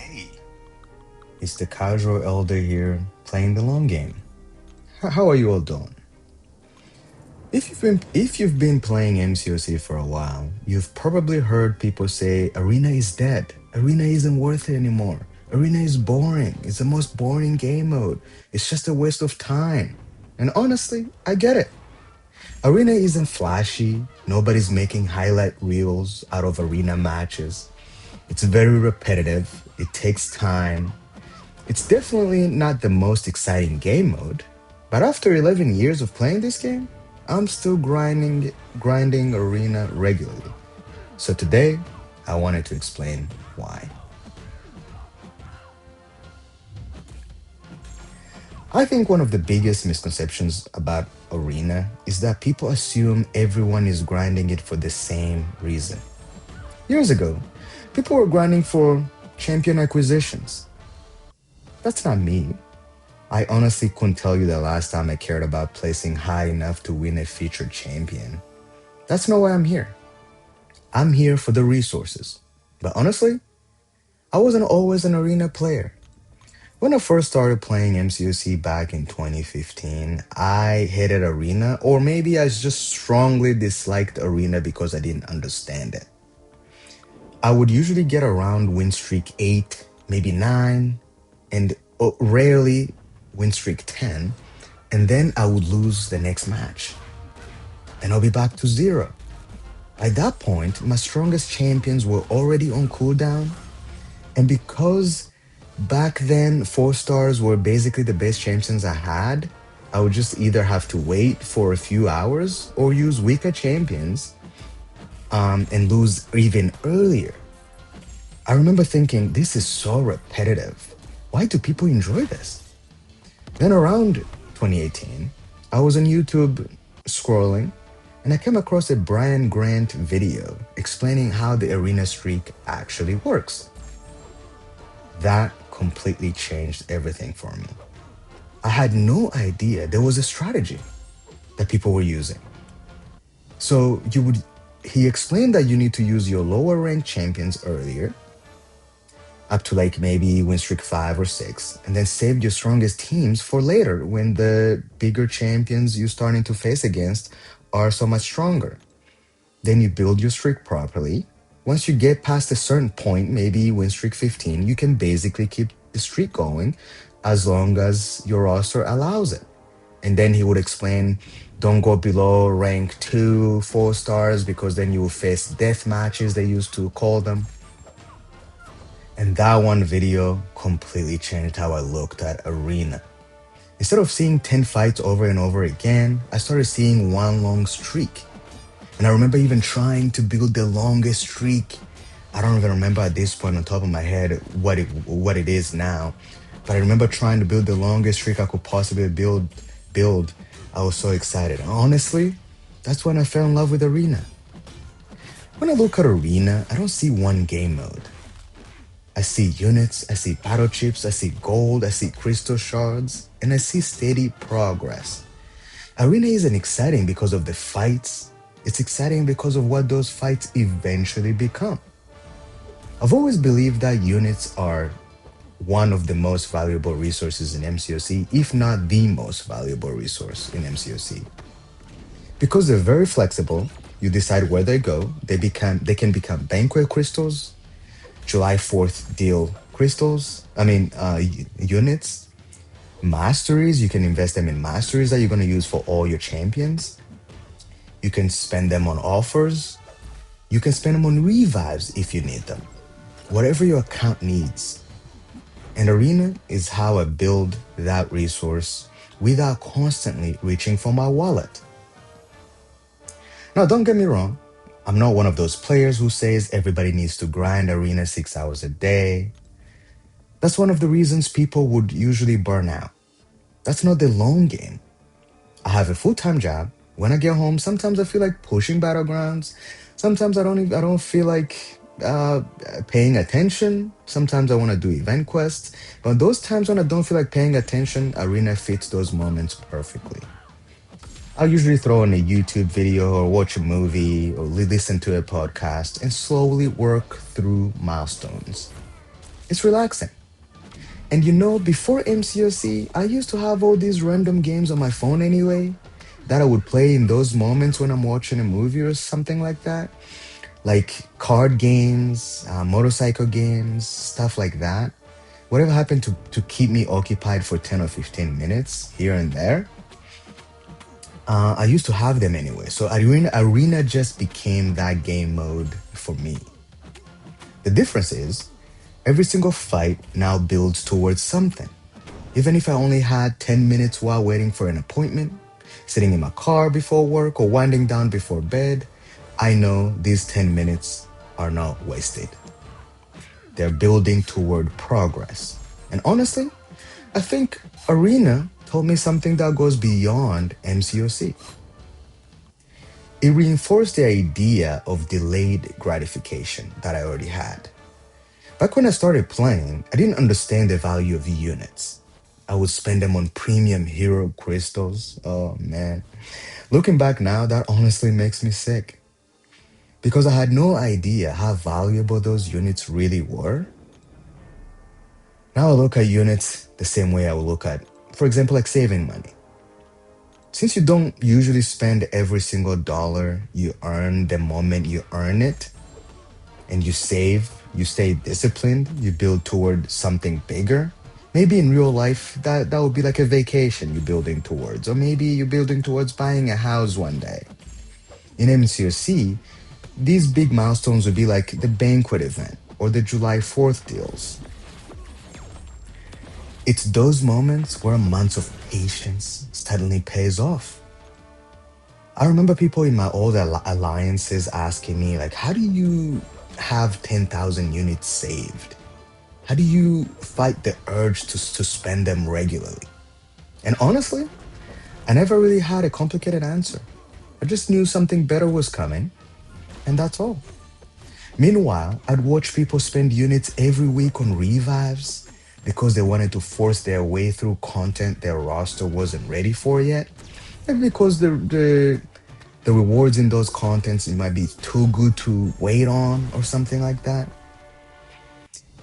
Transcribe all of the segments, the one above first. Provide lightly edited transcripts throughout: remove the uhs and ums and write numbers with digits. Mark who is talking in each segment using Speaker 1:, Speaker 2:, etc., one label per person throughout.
Speaker 1: Hey, it's the casual elder here playing the long game. How are you all doing? If you've been playing MCOC for a while, you've probably heard people say Arena is dead. Arena isn't worth it anymore. Arena is boring. It's the most boring game mode. It's just a waste of time. And honestly, I get it. Arena isn't flashy. Nobody's making highlight reels out of arena matches. It's very repetitive. It takes time. It's definitely not the most exciting game mode, but after 11 years of playing this game, I'm still grinding arena regularly. So today, I wanted to explain why. I think one of the biggest misconceptions about arena is that people assume everyone is grinding it for the same reason. Years ago, people were grinding for champion acquisitions. That's not me. I honestly couldn't tell you the last time I cared about placing high enough to win a featured champion. That's not why I'm here. I'm here for the resources. But honestly, I wasn't always an arena player. When I first started playing MCOC back in 2015, I hated arena, or maybe I just strongly disliked arena because I didn't understand it. I would usually get around win streak 8, maybe 9, and rarely win streak 10, and then I would lose the next match. And I'll be back to zero. At that point, my strongest champions were already on cooldown, and because back then 4 stars were basically the best champions I had, I would just either have to wait for a few hours or use weaker champions and lose even earlier. I remember thinking, this is so repetitive. Why do people enjoy this? Then around 2018, I was on YouTube scrolling and I came across a Brian Grant video explaining how the arena streak actually works. That completely changed everything for me. I had no idea there was a strategy that people were using. So he explained that you need to use your lower ranked champions earlier, up to like maybe win streak 5 or 6, and then save your strongest teams for later when the bigger champions you're starting to face against are so much stronger. Then you build your streak properly. Once you get past a certain point, maybe win streak 15, you can basically keep the streak going as long as your roster allows it. And then he would explain, don't go below rank 2, 4 stars, because then you will face death matches, they used to call them. And that one video completely changed how I looked at arena. Instead of seeing 10 fights over and over again, I started seeing one long streak. And I remember even trying to build the longest streak. I don't even remember at this point on top of my head what it is now. But I remember trying to build the longest streak I could possibly build. I was so excited. Honestly, that's when I fell in love with arena. When I look at arena, I don't see one game mode. I see units, I see battle chips, I see gold, I see crystal shards, and I see steady progress. Arena isn't exciting because of the fights, it's exciting because of what those fights eventually become. I've always believed that units are one of the most valuable resources in MCOC, if not the most valuable resource in MCOC. Because they're very flexible, you decide where they go, they can become banquet crystals, July 4th deal crystals, units, masteries. You can invest them in masteries that you're going to use for all your champions. You can spend them on offers. You can spend them on revives if you need them. Whatever your account needs. And Arena is how I build that resource without constantly reaching for my wallet. Now, don't get me wrong. I'm not one of those players who says everybody needs to grind arena 6 hours a day. That's one of the reasons people would usually burn out. That's not the long game. I have a full-time job. When I get home, sometimes I feel like pushing battlegrounds. Sometimes I don't feel like paying attention. Sometimes I want to do event quests. But those times when I don't feel like paying attention, arena fits those moments perfectly. I'll usually throw on a YouTube video or watch a movie or listen to a podcast and slowly work through milestones. It's relaxing. And before MCOC, I used to have all these random games on my phone anyway that I would play in those moments when I'm watching a movie or something like that. Like card games, motorcycle games, stuff like that. Whatever happened to keep me occupied for 10 or 15 minutes here and there, I used to have them anyway. So Arena just became that game mode for me. The difference is every single fight now builds towards something. Even if I only had 10 minutes while waiting for an appointment, sitting in my car before work, or winding down before bed, I know these 10 minutes are not wasted. They're building toward progress. And honestly, I think Arena told me something that goes beyond MCOC. It reinforced the idea of delayed gratification that I already had. Back when I started playing, I didn't understand the value of units. I would spend them on premium hero crystals. Oh man. Looking back now, that honestly makes me sick. Because I had no idea how valuable those units really were. Now I look at units the same way I would look at, for example, like saving money. Since you don't usually spend every single dollar you earn the moment you earn it, and you save, you stay disciplined, you build toward something bigger. Maybe in real life, that would be like a vacation you're building towards, or maybe you're building towards buying a house one day. In MCOC, these big milestones would be like the banquet event or the July 4th deals. It's those moments where months of patience suddenly pays off. I remember people in my old alliances asking me, like, how do you have 10,000 units saved? How do you fight the urge to spend them regularly? And honestly, I never really had a complicated answer. I just knew something better was coming, and that's all. Meanwhile, I'd watch people spend units every week on revives because they wanted to force their way through content their roster wasn't ready for yet. And because the rewards in those contents it might be too good to wait on or something like that.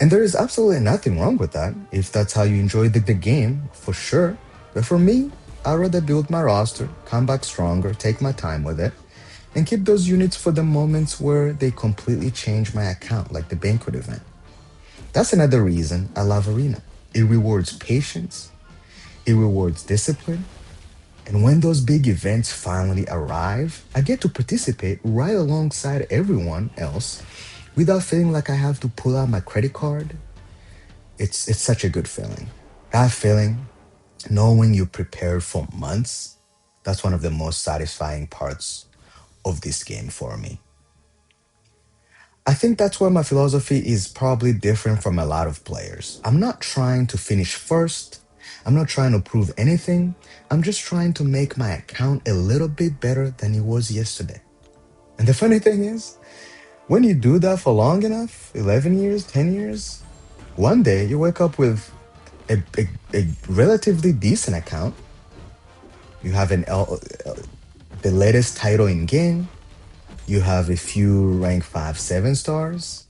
Speaker 1: And there is absolutely nothing wrong with that if that's how you enjoy the game, for sure. But for me, I'd rather build my roster, come back stronger, take my time with it, and keep those units for the moments where they completely change my account, like the banquet event. That's another reason I love Arena. It rewards patience, it rewards discipline, and when those big events finally arrive, I get to participate right alongside everyone else without feeling like I have to pull out my credit card. It's such a good feeling. That feeling, knowing you prepared for months, that's one of the most satisfying parts of this game for me. I think that's why my philosophy is probably different from a lot of players. I'm not trying to finish first. I'm not trying to prove anything. I'm just trying to make my account a little bit better than it was yesterday. And the funny thing is, when you do that for long enough, 11 years, 10 years, one day you wake up with a relatively decent account. You have the latest title in game. You have a few rank 5, 7 stars.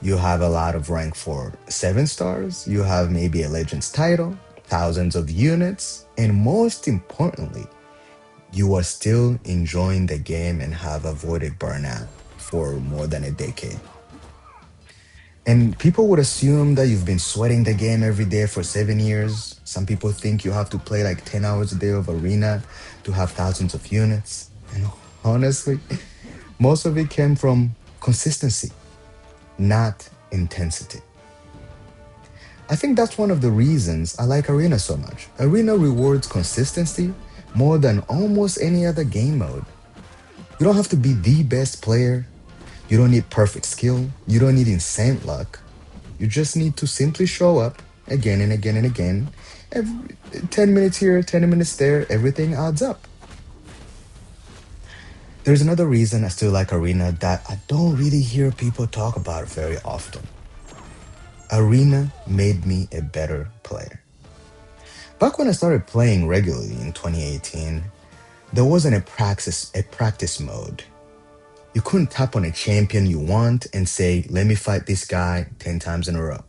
Speaker 1: You have a lot of rank 4, 7 stars. You have maybe a Legends title, thousands of units. And most importantly, you are still enjoying the game and have avoided burnout for more than a decade. And people would assume that you've been sweating the game every day for 7 years. Some people think you have to play like 10 hours a day of Arena to have thousands of units. And honestly, most of it came from consistency, not intensity. I think that's one of the reasons I like Arena so much. Arena rewards consistency more than almost any other game mode. You don't have to be the best player. You don't need perfect skill. You don't need insane luck. You just need to simply show up again and again and again. Every 10 minutes here, 10 minutes there, everything adds up. There's another reason I still like Arena that I don't really hear people talk about very often. Arena made me a better player. Back when I started playing regularly in 2018, there wasn't a practice mode. You couldn't tap on a champion you want and say, let me fight this guy 10 times in a row.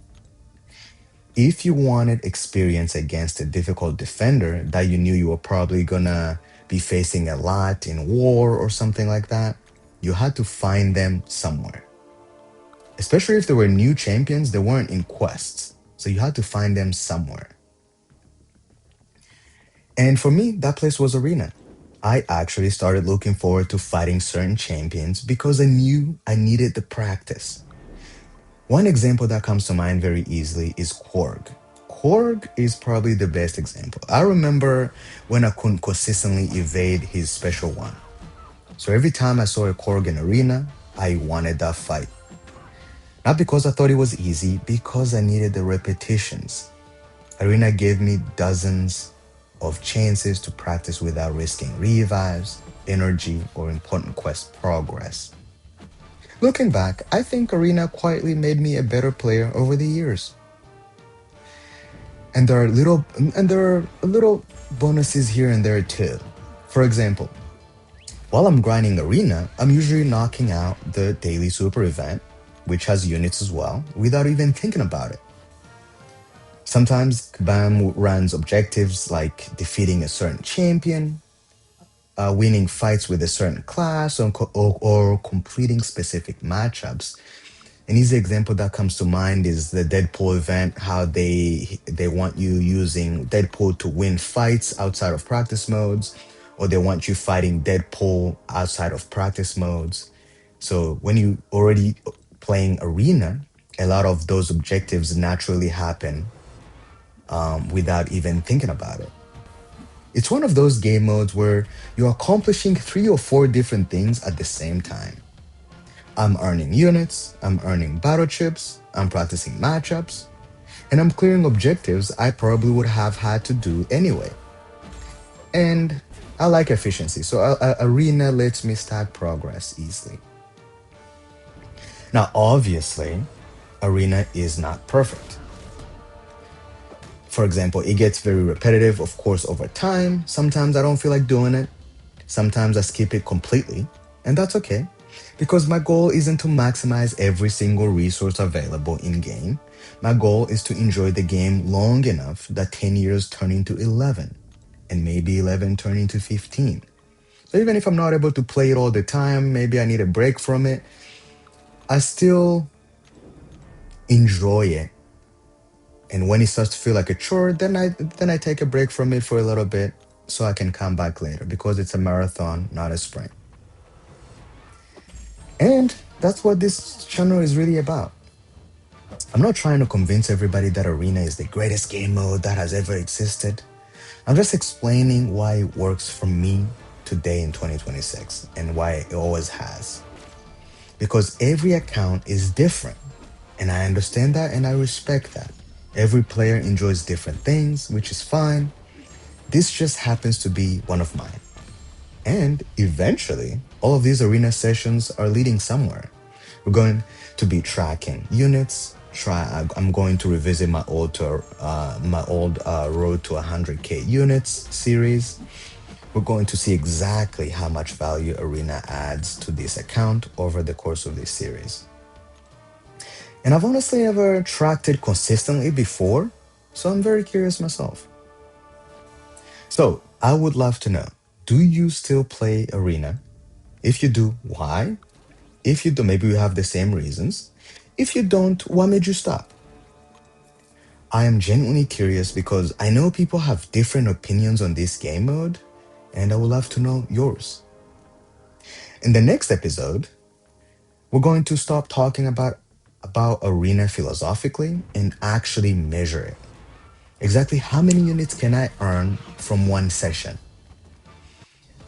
Speaker 1: If you wanted experience against a difficult defender that you knew you were probably gonna be facing a lot in war or something like that, you had to find them somewhere. Especially if they were new champions, they weren't in quests. So you had to find them somewhere. And for me, that place was Arena. I actually started looking forward to fighting certain champions because I knew I needed the practice. One example that comes to mind very easily is Korg. Korg is probably the best example. I remember when I couldn't consistently evade his special one. So every time I saw a Korg in Arena, I wanted that fight. Not because I thought it was easy, because I needed the repetitions. Arena gave me dozens of chances to practice without risking revives, energy, or important quest progress. Looking back, I think Arena quietly made me a better player over the years. And there are little bonuses here and there too. For example, while I'm grinding Arena, I'm usually knocking out the daily super event, which has units as well, without even thinking about it. Sometimes Kabam runs objectives like defeating a certain champion, winning fights with a certain class, or completing specific matchups. An easy example that comes to mind is the Deadpool event, how they want you using Deadpool to win fights outside of practice modes, or they want you fighting Deadpool outside of practice modes. So when you already playing Arena, a lot of those objectives naturally happen without even thinking about it. It's one of those game modes where you're accomplishing three or four different things at the same time. I'm earning units, I'm earning battle chips, I'm practicing matchups, and I'm clearing objectives I probably would have had to do anyway. And I like efficiency, so Arena lets me stack progress easily. Now, obviously, Arena is not perfect. For example, it gets very repetitive, of course, over time. Sometimes I don't feel like doing it. Sometimes I skip it completely, and that's okay. Because my goal isn't to maximize every single resource available in game. My goal is to enjoy the game long enough that 10 years turn into 11, and maybe 11 turn into 15. So even if I'm not able to play it all the time, maybe I need a break from it, I still enjoy it. And when it starts to feel like a chore, then I take a break from it for a little bit so I can come back later because it's a marathon, not a sprint. And that's what this channel is really about. I'm not trying to convince everybody that Arena is the greatest game mode that has ever existed. I'm just explaining why it works for me today in 2026 and why it always has. Because every account is different. And I understand that and I respect that. Every player enjoys different things, which is fine. This just happens to be one of mine. And eventually, all of these arena sessions are leading somewhere. We're going to be tracking units. I'm going to revisit my old Road to 100K units series. We're going to see exactly how much value Arena adds to this account over the course of this series. And I've honestly never tracked it consistently before, so I'm very curious myself. So I would love to know, do you still play Arena? If you do, why? If you do, maybe you have the same reasons. If you don't, what made you stop? I am genuinely curious because I know people have different opinions on this game mode, and I would love to know yours. In the next episode, we're going to stop talking about Arena philosophically and actually measure it. Exactly how many units can I earn from one session?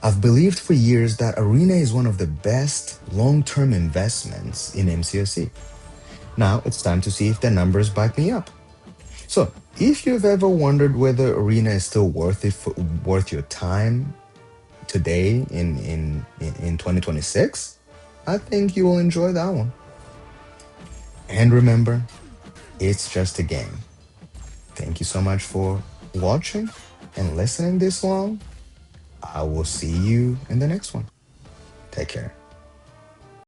Speaker 1: I've believed for years that Arena is one of the best long-term investments in MCOC. Now it's time to see if the numbers back me up. So, if you've ever wondered whether Arena is still worth your time today in 2026, I think you will enjoy that one. And remember, it's just a game. Thank you so much for watching and listening this long. I will see you in the next one. Take care.